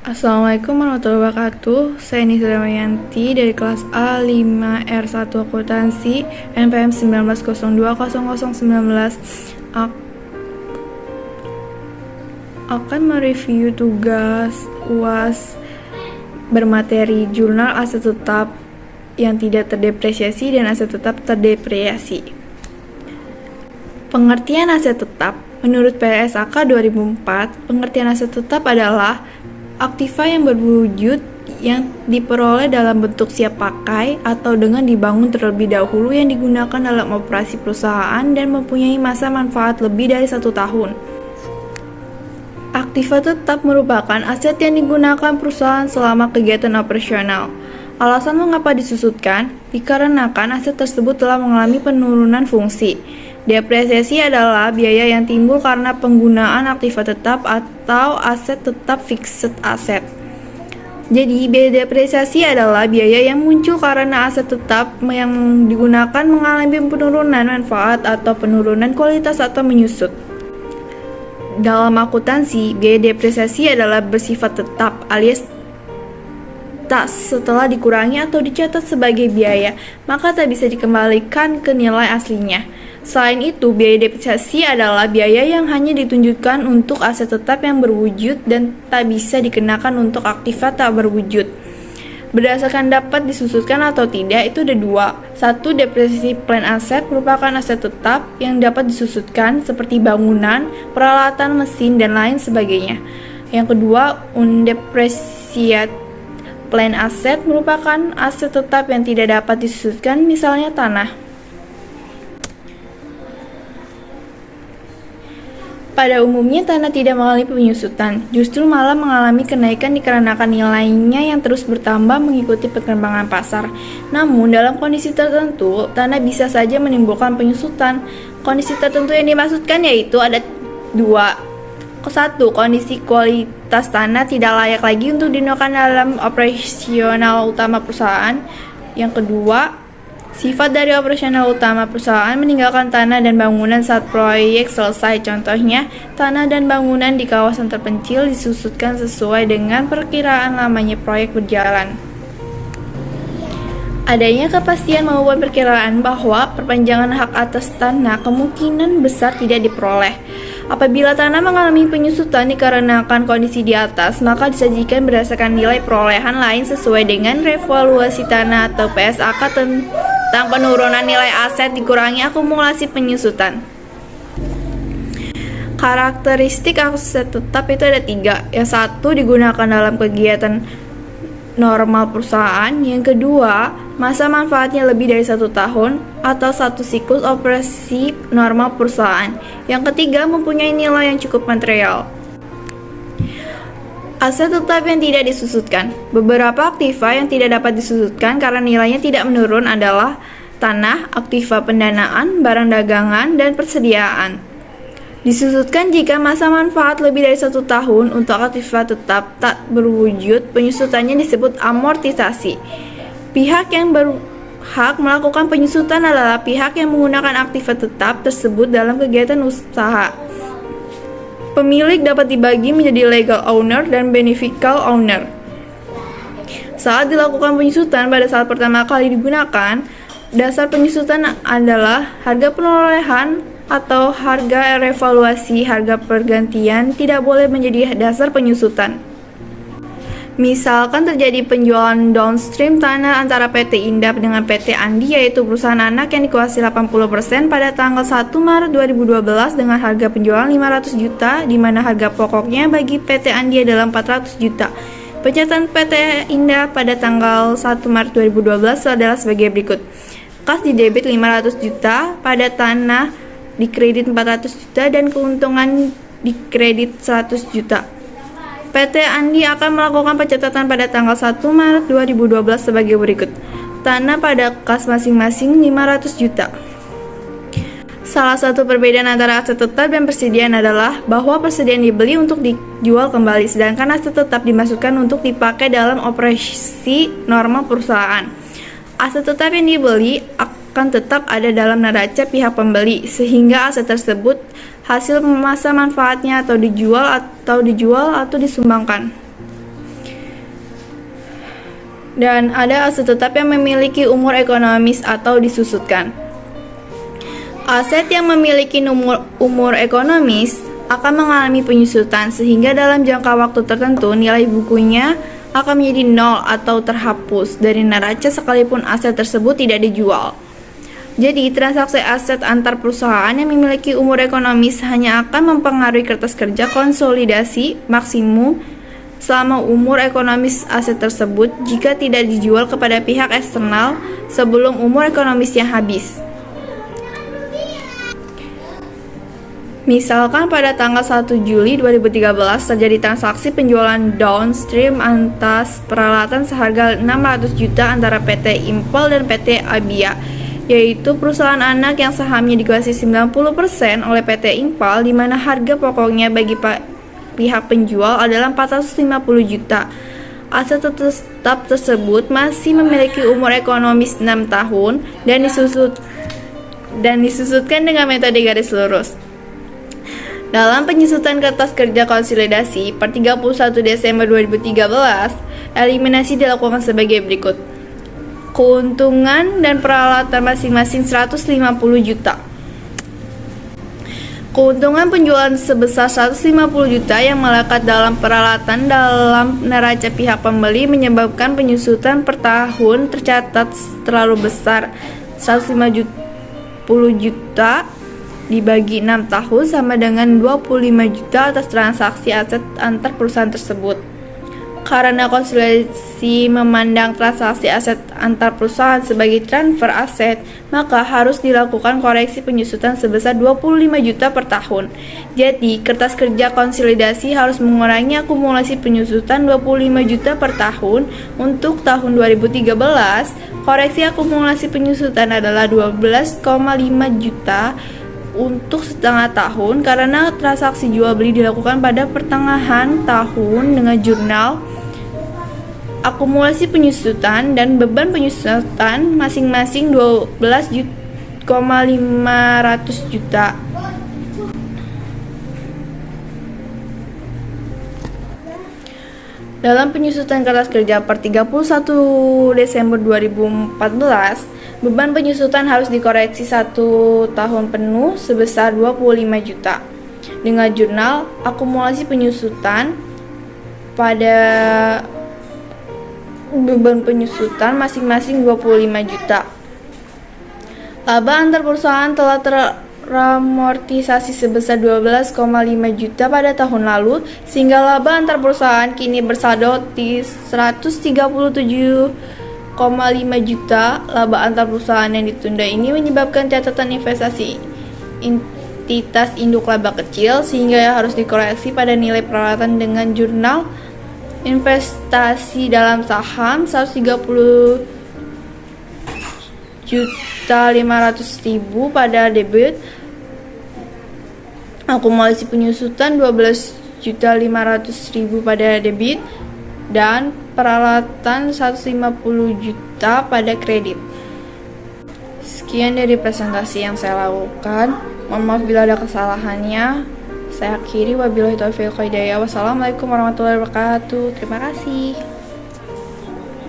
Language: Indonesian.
Assalamualaikum warahmatullahi wabarakatuh. Saya Nisa Damayanti dari kelas A5R1 Akuntansi NPM 19020019 akan mereview tugas UAS bermateri jurnal aset tetap yang tidak terdepresiasi dan aset tetap terdepresiasi. Pengertian aset tetap menurut PSAK 2004, pengertian aset tetap adalah aktiva yang berwujud yang diperoleh dalam bentuk siap pakai atau dengan dibangun terlebih dahulu yang digunakan dalam operasi perusahaan dan mempunyai masa manfaat lebih dari 1 tahun. Aktiva tetap merupakan aset yang digunakan perusahaan selama kegiatan operasional. Alasan mengapa disusutkan? Dikarenakan aset tersebut telah mengalami penurunan fungsi. Depresiasi adalah biaya yang timbul karena penggunaan aktiva tetap atau aset tetap fixed asset. Jadi, biaya depresiasi adalah biaya yang muncul karena aset tetap yang digunakan mengalami penurunan manfaat atau penurunan kualitas atau menyusut. Dalam akuntansi, biaya depresiasi adalah bersifat tetap alias tak setelah dikurangi atau dicatat sebagai biaya, maka tak bisa dikembalikan ke nilai aslinya. Selain itu, biaya depresiasi adalah biaya yang hanya ditunjukkan untuk aset tetap yang berwujud dan tak bisa dikenakan untuk aktiva tak berwujud. Berdasarkan dapat disusutkan atau tidak, itu ada dua. Satu, depresiasi plan aset merupakan aset tetap yang dapat disusutkan seperti bangunan, peralatan, mesin, dan lain sebagainya. Yang kedua, undepreciated plan aset merupakan aset tetap yang tidak dapat disusutkan, misalnya tanah. Pada umumnya, tanah tidak mengalami penyusutan, justru malah mengalami kenaikan dikarenakan nilainya yang terus bertambah mengikuti perkembangan pasar. Namun, dalam kondisi tertentu, tanah bisa saja menimbulkan penyusutan. Kondisi tertentu yang dimaksudkan yaitu ada dua. Satu, kondisi kualitas tanah tidak layak lagi untuk digunakan dalam operasional utama perusahaan. Yang kedua, sifat dari operasional utama perusahaan meninggalkan tanah dan bangunan saat proyek selesai. Contohnya, tanah dan bangunan di kawasan terpencil disusutkan sesuai dengan perkiraan lamanya proyek berjalan. Adanya kepastian maupun perkiraan bahwa perpanjangan hak atas tanah kemungkinan besar tidak diperoleh. Apabila tanah mengalami penyusutan dikarenakan kondisi di atas, maka disajikan berdasarkan nilai perolehan lain sesuai dengan revaluasi tanah atau PSAK tentang penurunan nilai aset dikurangi akumulasi penyusutan. Karakteristik aset tetap itu ada 3. Yang satu, digunakan dalam kegiatan normal perusahaan. Yang kedua, masa manfaatnya lebih dari 1 tahun atau 1 siklus operasi normal perusahaan. Yang ketiga, mempunyai nilai yang cukup material. Aset tetap yang tidak disusutkan. Beberapa aktiva yang tidak dapat disusutkan karena nilainya tidak menurun adalah tanah, aktiva pendanaan, barang dagangan, dan persediaan. Disusutkan jika masa manfaat lebih dari 1 tahun untuk aktiva tetap tak berwujud, penyusutannya disebut amortisasi. Pihak yang berhak melakukan penyusutan adalah pihak yang menggunakan aktiva tetap tersebut dalam kegiatan usaha. Pemilik dapat dibagi menjadi legal owner dan beneficial owner. Saat dilakukan penyusutan pada saat pertama kali digunakan, dasar penyusutan adalah harga perolehan atau harga revaluasi. Harga pergantian tidak boleh menjadi dasar penyusutan. Misalkan terjadi penjualan downstream tanah antara PT Indap dengan PT Andi, yaitu perusahaan anak yang dikuasai 80% pada tanggal 1 Maret 2012 dengan harga penjualan 500 juta, di mana harga pokoknya bagi PT Andi adalah 400 juta. Pencatatan PT Indap pada tanggal 1 Maret 2012 adalah sebagai berikut. Kas di debit 500 juta, pada tanah di kredit 400 juta, dan keuntungan di kredit 100 juta. PT Andi akan melakukan pencatatan pada tanggal 1 Maret 2012 sebagai berikut. Tanah pada kas masing-masing 500 juta. Salah satu perbedaan antara aset tetap dan persediaan adalah bahwa persediaan dibeli untuk dijual kembali, sedangkan aset tetap dimasukkan untuk dipakai dalam operasi normal perusahaan. Aset tetap yang dibeli akan tetap ada dalam neraca pihak pembeli, sehingga aset tersebut hasil masa manfaatnya atau dijual atau disumbangkan. Dan ada aset tetap yang memiliki umur ekonomis atau disusutkan. Aset yang memiliki umur ekonomis akan mengalami penyusutan sehingga dalam jangka waktu tertentu nilai bukunya akan menjadi nol atau terhapus dari neraca sekalipun aset tersebut tidak dijual. Jadi, transaksi aset antar perusahaan yang memiliki umur ekonomis hanya akan mempengaruhi kertas kerja konsolidasi maksimum selama umur ekonomis aset tersebut jika tidak dijual kepada pihak eksternal sebelum umur ekonomisnya habis. Misalkan pada tanggal 1 Juli 2013 terjadi transaksi penjualan downstream atas peralatan seharga 600 juta antara PT Impel dan PT Abia, yaitu perusahaan anak yang sahamnya dikuasai 90% oleh PT Impel, di mana harga pokoknya bagi pihak penjual adalah 450 juta. Aset tetap tersebut masih memiliki umur ekonomis 6 tahun dan disusutkan dengan metode garis lurus. Dalam penyusutan kertas kerja konsolidasi per 31 Desember 2013, eliminasi dilakukan sebagai berikut. Keuntungan dan peralatan masing-masing 150 juta. Keuntungan penjualan sebesar 150 juta yang melekat dalam peralatan dalam neraca pihak pembeli menyebabkan penyusutan per tahun tercatat terlalu besar. 150 juta dibagi 6 tahun sama dengan 25 juta atas transaksi aset antar perusahaan tersebut. Karena konsolidasi memandang transaksi aset antar perusahaan sebagai transfer aset, maka harus dilakukan koreksi penyusutan sebesar 25 juta per tahun. Jadi, kertas kerja konsolidasi harus mengurangi akumulasi penyusutan 25 juta per tahun. Untuk tahun 2013, koreksi akumulasi penyusutan adalah 12,5 juta untuk setengah tahun karena transaksi jual beli dilakukan pada pertengahan tahun dengan jurnal akumulasi penyusutan dan beban penyusutan masing-masing 12,500 juta. Dalam penyusutan kertas kerja per 31 Desember 2014, beban penyusutan harus dikoreksi 1 tahun penuh sebesar 25 juta. Dengan jurnal akumulasi penyusutan pada beban penyusutan masing-masing 25 juta. Laba antar perusahaan telah teramortisasi sebesar 12,5 juta pada tahun lalu, sehingga laba antar perusahaan kini bersaldo di 137,5 juta. Laba antar perusahaan yang ditunda ini menyebabkan catatan investasi entitas induk laba kecil, sehingga harus dikoreksi pada nilai peralatan dengan jurnal investasi dalam saham 130 juta 500.000 pada debit, akumulasi penyusutan 12 juta 500.000 pada debit, dan peralatan 150 juta pada kredit. Sekian dari presentasi yang saya lakukan. Mohon maaf bila ada kesalahannya. Saya akhiri, wabillahi taufiq wal hidayah. Wassalamualaikum warahmatullahi wabarakatuh. Terima kasih.